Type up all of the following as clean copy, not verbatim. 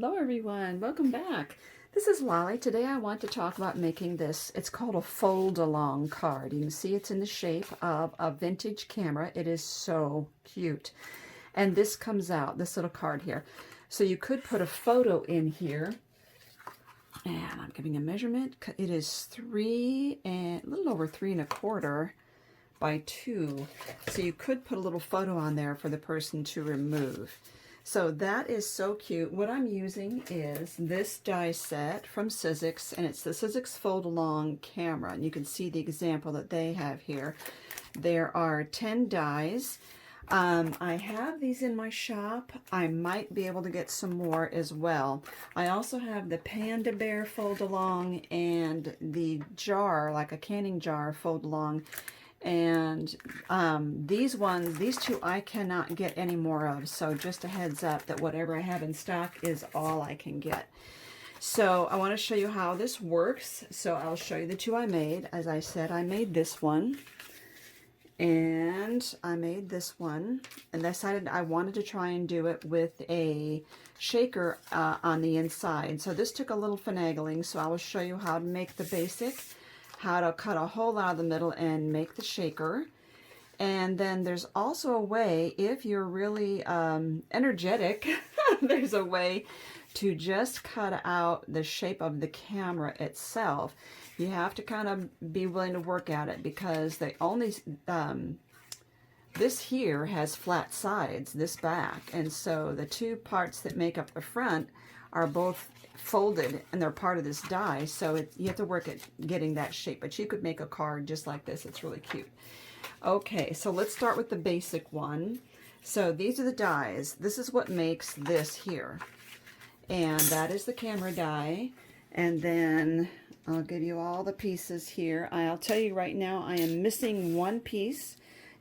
Hello everyone, welcome back. This is Lolly. Today I want to talk about making this. It's called a fold-along card. You can see it's in the shape of a vintage camera. It is so cute. And this comes out, this little card here. So you could put a photo in here. And I'm giving a measurement. It is a little over 3¼ by 2. So you could put a little photo on there for the person to remove. So that is so cute. What I'm using is this die set from Sizzix, and it's the Sizzix Fold Along camera. And you can see the example that they have here. There are 10 dies. I have these in my shop. I might be able to get some more as well. I also have the Panda Bear Fold Along and the jar, like a canning jar, Fold Along. And these two I cannot get any more of, so just a heads up that whatever I have in stock is all I can get. So I want to show you how this works. So I'll show you the two I made. As I said, I made this one and I made this one, and decided I wanted to try and do it with a shaker on the inside. So this took a little finagling, so I will show you how to make the basic, how to cut a hole out of the middle and make the shaker. And then there's also a way, if you're really energetic, there's a way to just cut out the shape of the camera itself. You have to kind of be willing to work at it, because they only, this here has flat sides, this back, and so the two parts that make up the front are both folded and they're part of this die, so you have to work at getting that shape. But you could make a card just like this. It's really cute. Okay, so let's start with the basic one. So these are the dies. This is what makes this here, and that is the camera die. And then I'll give you all the pieces here. I'll tell you right now, I am missing one piece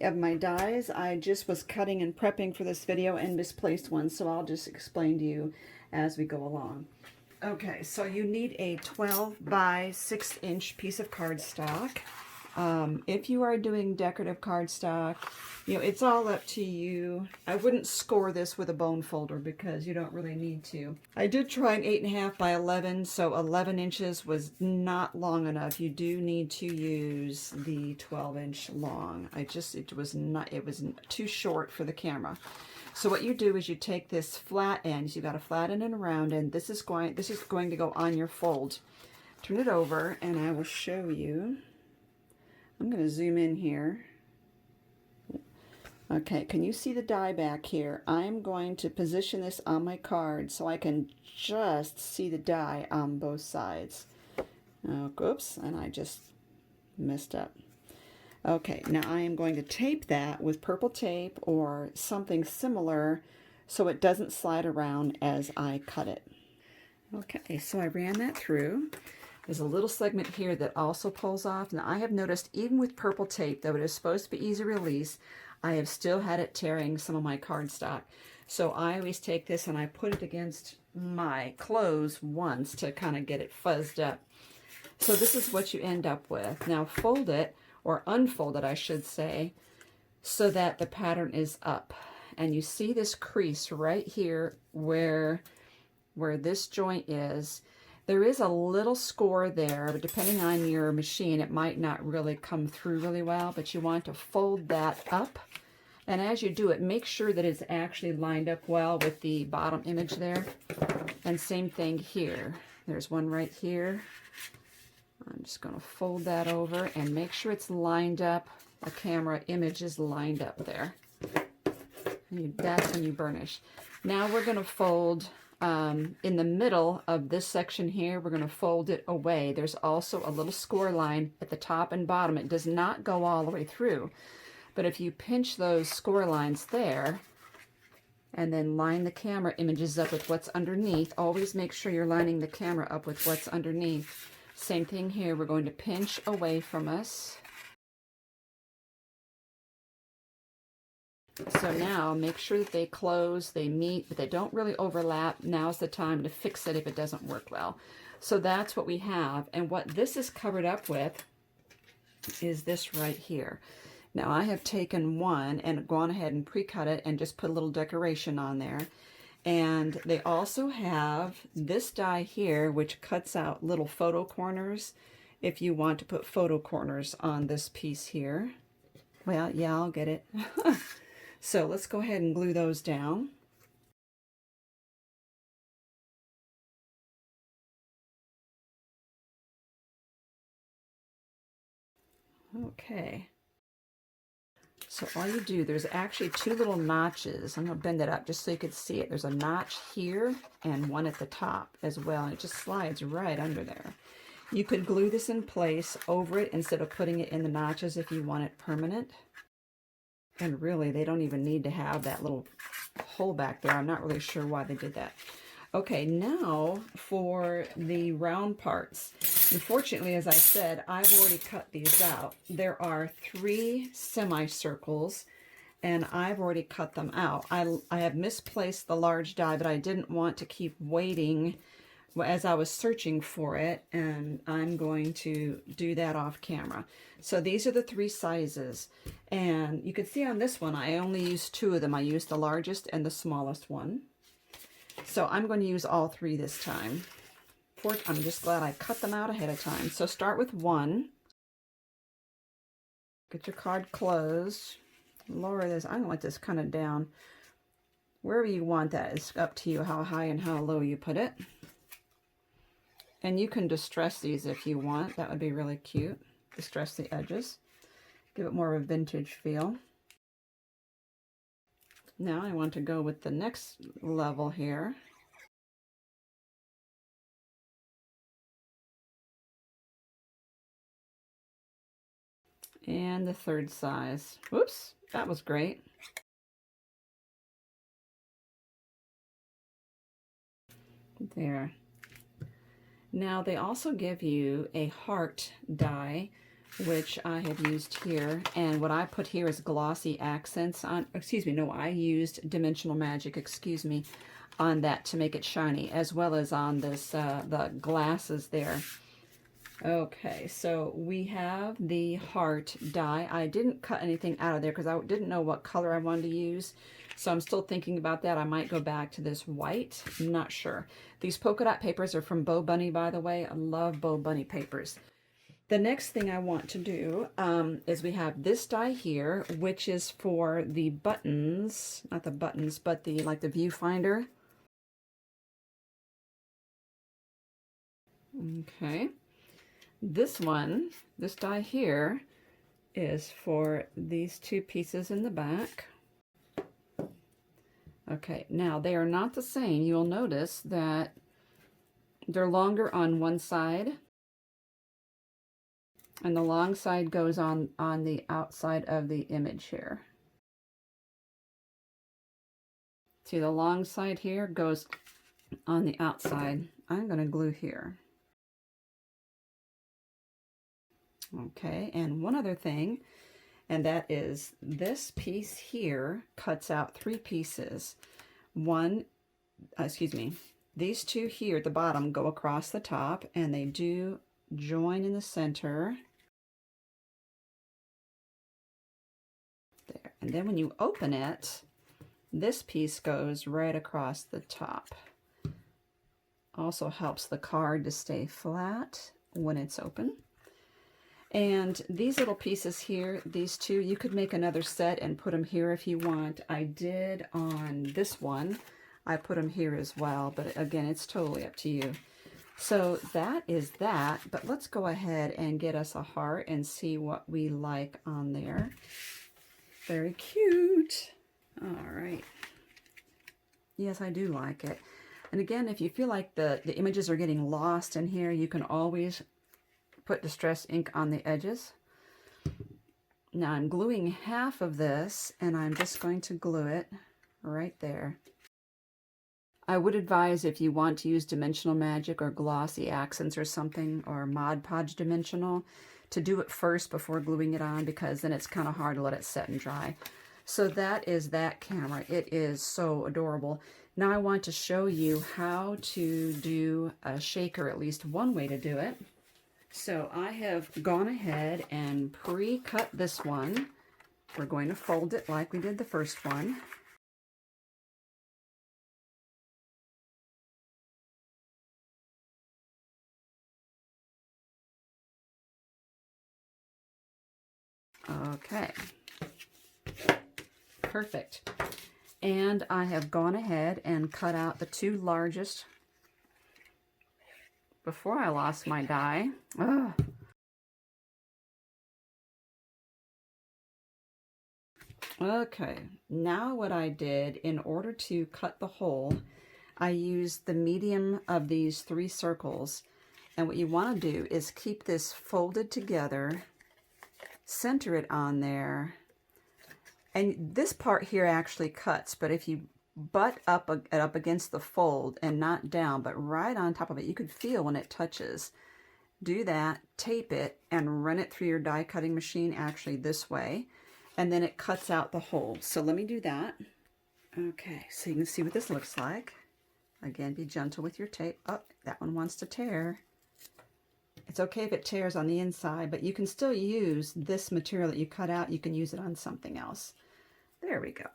of my dies. I just was cutting and prepping for this video and misplaced one, so I'll just explain to you as we go along. Okay, so you need a 12 by 6 inch piece of cardstock. If you are doing decorative cardstock, you know, it's all up to you. I wouldn't score this with a bone folder because you don't really need to. I did try an 8.5 by 11, so 11 inches was not long enough. You do need to use the 12-inch long. It was too short for the camera. So what you do is you take this flat end, so you've got a flat end and a round end. This is going to go on your fold. Turn it over and I will show you. I'm going to zoom in here. Okay, can you see the die back here? I'm going to position this on my card so I can just see the die on both sides. Oh, oops, and I just messed up. Okay, now I am going to tape that with purple tape or something similar so it doesn't slide around as I cut it. Okay, so I ran that through. There's a little segment here that also pulls off. Now I have noticed even with purple tape, though it is supposed to be easy release, I have still had it tearing some of my cardstock. So I always take this and I put it against my clothes once to kind of get it fuzzed up. So this is what you end up with. Now fold it, or unfold it I should say, so that the pattern is up. And you see this crease right here where this joint is. There is a little score there, but depending on your machine, it might not really come through really well, but you want to fold that up. And as you do it, make sure that it's actually lined up well with the bottom image there. And same thing here. There's one right here. I'm just going to fold that over and make sure it's lined up. The camera image is lined up there. And that's when you burnish. Now we're going to fold in the middle of this section here. We're going to fold it away. There's also a little score line at the top and bottom. It does not go all the way through. But if you pinch those score lines there and then line the camera images up with what's underneath, always make sure you're lining the camera up with what's underneath. Same thing here, we're going to pinch away from us. So now make sure that they close, they meet, but they don't really overlap. Now's the time to fix it if it doesn't work well. So that's what we have, and what this is covered up with is this right here. Now I have taken one and gone ahead and pre-cut it and just put a little decoration on there. And they also have this die here, which cuts out little photo corners if you want to put photo corners on this piece here. Well, yeah, I'll get it. So let's go ahead and glue those down. Okay. So all you do, there's actually two little notches. I'm going to bend it up just so you can see it. There's a notch here and one at the top as well. And it just slides right under there. You could glue this in place over it instead of putting it in the notches if you want it permanent. And really, they don't even need to have that little hole back there. I'm not really sure why they did that. Okay, now for the round parts. Unfortunately, as I said, I've already cut these out. There are 3 semicircles, and I've already cut them out. I have misplaced the large die, but I didn't want to keep waiting as I was searching for it, and I'm going to do that off camera. So these are the 3 sizes, and you can see on this one I only used 2 of them. I used the largest and the smallest one. So I'm going to use all 3 this time. I'm just glad I cut them out ahead of time. So start with 1. Get your card closed. Lower this. I'm going to let this kind of down. Wherever you want that is up to you, how high and how low you put it. And you can distress these if you want. That would be really cute. Distress the edges. Give it more of a vintage feel. Now I want to go with the next level here. And the 3rd size. Whoops, that was great. There. Now they also give you a heart die, which I have used here, and what I put here is glossy accents on, excuse me, no, I used Dimensional Magic, excuse me, on that to make it shiny, as well as on this, the glasses there. Okay, so we have the heart die. I didn't cut anything out of there because I didn't know what color I wanted to use. So I'm still thinking about that. I might go back to this white. I'm not sure. These polka dot papers are from Bo Bunny, by the way. I love Bo Bunny papers. The next thing I want to do is we have this die here, which is for the buttons, not the buttons, but the like the viewfinder. Okay. This one, this die here, is for these 2 pieces in the back. Okay, now they are not the same. You'll notice that they're longer on one side, and the long side goes on the outside of the image here. See, the long side here goes on the outside. I'm going to glue here. Okay, and one other thing, and that is this piece here cuts out 3 pieces. These 2 here at the bottom go across the top, and they do join in the center. There, and then when you open it, this piece goes right across the top. Also helps the card to stay flat when it's open. And these little pieces here, these 2, you could make another set and put them here if you want. I did on this one. I put them here as well, but again, it's totally up to you. So that is that, but let's go ahead and get us a heart and see what we like on there. Very cute. All right. Yes, I do like it. And again, if you feel like the images are getting lost in here, you can always put distress ink on the edges. Now I'm gluing half of this, and I'm just going to glue it right there. I would advise, if you want to use Dimensional Magic or glossy accents or something, or Mod Podge Dimensional, to do it first before gluing it on, because then it's kind of hard to let it set and dry. So that is that camera. It is so adorable. Now I want to show you how to do a shaker, at least one way to do it. So I have gone ahead and pre-cut this one. We're going to fold it like we did the first one. Okay. Perfect. And I have gone ahead and cut out the two largest before I lost my die. Ugh. Okay, now what I did, in order to cut the hole, I used the medium of these 3 circles. And what you want to do is keep this folded together, center it on there. And this part here actually cuts, but if you butt up against the fold and not down, but right on top of it, you could feel when it touches. Do that, tape it, and run it through your die cutting machine actually this way. And then it cuts out the hole. So let me do that. Okay, so you can see what this looks like. Again, be gentle with your tape. Oh, that one wants to tear. It's okay if it tears on the inside, but you can still use this material that you cut out. You can use it on something else. There we go.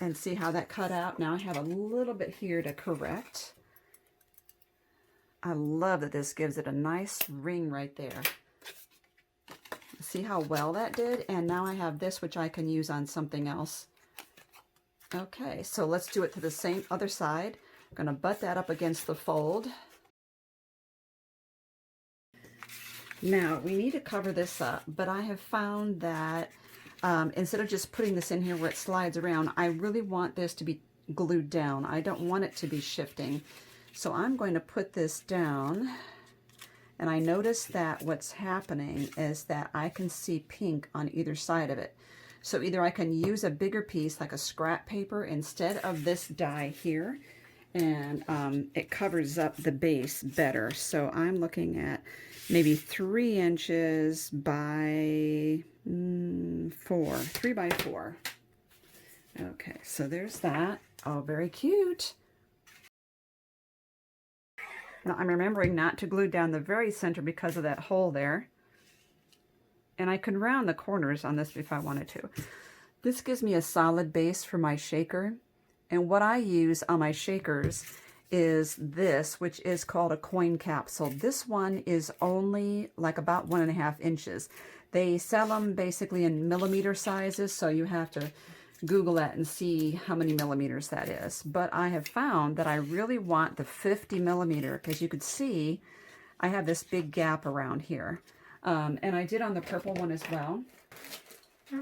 And see how that cut out? Now I have a little bit here to correct. I love that this gives it a nice ring right there. See how well that did? And now I have this, which I can use on something else. Okay, so let's do it to the same other side. I'm going to butt that up against the fold. Now, we need to cover this up, but I have found that instead of just putting this in here where it slides around, I really want this to be glued down. I don't want it to be shifting. So I'm going to put this down. And I notice that what's happening is that I can see pink on either side of it. So either I can use a bigger piece like a scrap paper instead of this die here, and it covers up the base better. So I'm looking at maybe 3 inches by 3 by 4. Okay, so there's that. Oh, very cute. Now I'm remembering not to glue down the very center because of that hole there. And I can round the corners on this if I wanted to. This gives me a solid base for my shaker. And what I use on my shakers is this, which is called a coin capsule. This one is only like about 1.5 inches. They sell them basically in millimeter sizes, so you have to Google that and see how many millimeters that is. But I have found that I really want the 50 millimeter, because you could see I have this big gap around here. And I did on the purple one as well.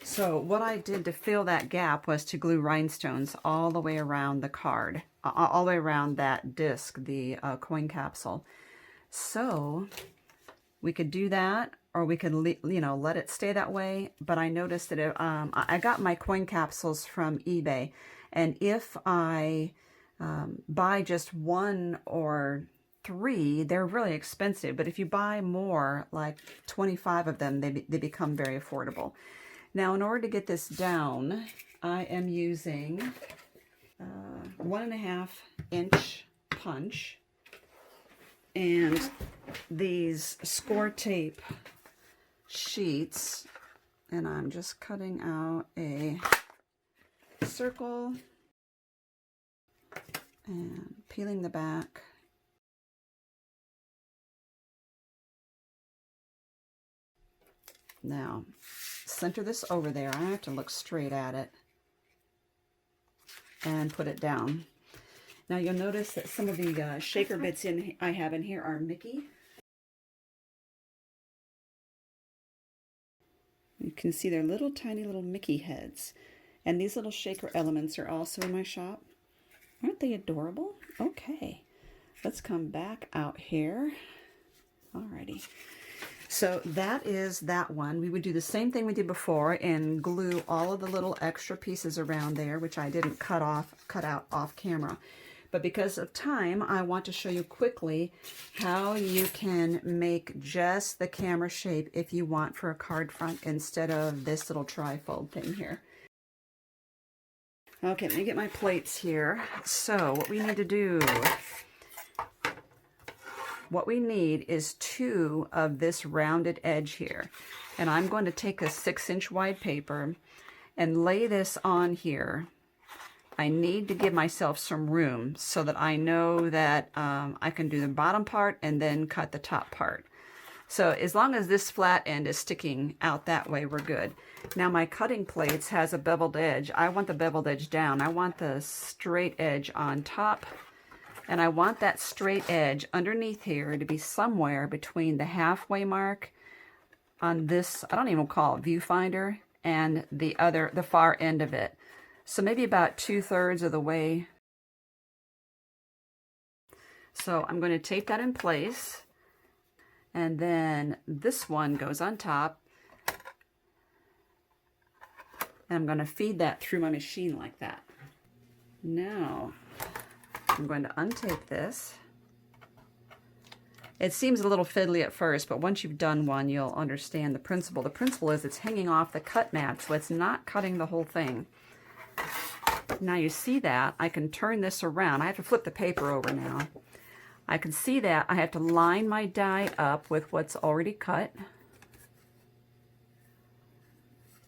So what I did to fill that gap was to glue rhinestones all the way around the card, all the way around that disc, the coin capsule. So we could do that, or we could, let it stay that way. But I noticed that I got my coin capsules from eBay, and if I buy just 1 or 3, they're really expensive. But if you buy more, like 25 of them, they become very affordable. Now, in order to get this down, I am using 1.5 inch punch and these score tape sheets, and I'm just cutting out a circle and peeling the back. Now, center this over there. I have to look straight at it and put it down. Now you'll notice that some of the shaker bits I have in here are Mickey. You can see they're little tiny little Mickey heads. And these little shaker elements are also in my shop. Aren't they adorable? Okay, let's come back out here. Alrighty. So that is that one. We would do the same thing we did before and glue all of the little extra pieces around there, which I didn't cut out off camera. But because of time, I want to show you quickly how you can make just the camera shape if you want for a card front instead of this little trifold thing here. Okay, let me get my plates here. So what we need to do, what we need is 2 of this rounded edge here. And I'm going to take a 6-inch wide paper and lay this on here. I need to give myself some room so that I know that I can do the bottom part and then cut the top part. So as long as this flat end is sticking out that way, we're good. Now my cutting plates has a beveled edge. I want the beveled edge down. I want the straight edge on top. And I want that straight edge underneath here to be somewhere between the halfway mark on this, I don't even call it viewfinder, and the far end of it. So maybe about 2/3 of the way. So I'm going to tape that in place. And then this one goes on top. And I'm going to feed that through my machine like that. Now, I'm going to untape this. It seems a little fiddly at first, but once you've done one, you'll understand the principle. The principle is it's hanging off the cut mat, so it's not cutting the whole thing. Now you see that. I can turn this around. I have to flip the paper over now. I can see that I have to line my die up with what's already cut.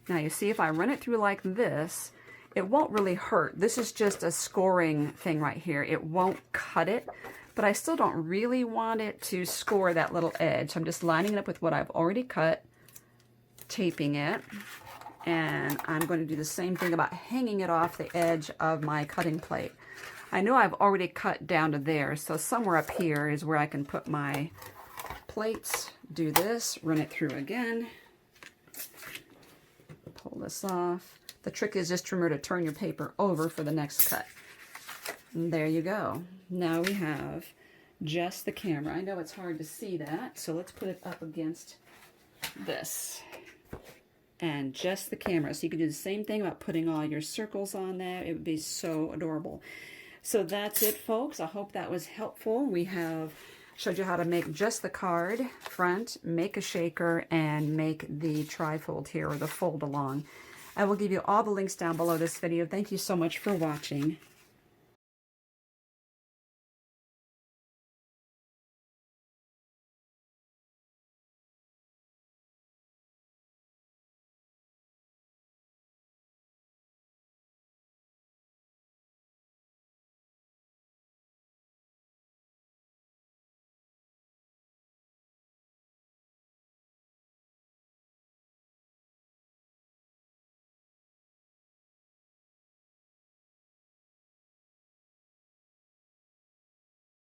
Now you see if I run it through like this, it won't really hurt. This is just a scoring thing right here. It won't cut it, but I still don't really want it to score that little edge. So I'm just lining it up with what I've already cut, taping it, and I'm going to do the same thing about hanging it off the edge of my cutting plate. I know I've already cut down to there, so somewhere up here is where I can put my plates. Do this, run it through again, pull this off. The trick is just remember to turn your paper over for the next cut. And there you go. Now we have just the camera. I know it's hard to see that, so let's put it up against this. And just the camera. So you can do the same thing about putting all your circles on there. It would be so adorable. So that's it, folks. I hope that was helpful. We have showed you how to make just the card front, make a shaker, and make the trifold here, or the fold along. I will give you all the links down below this video. Thank you so much for watching.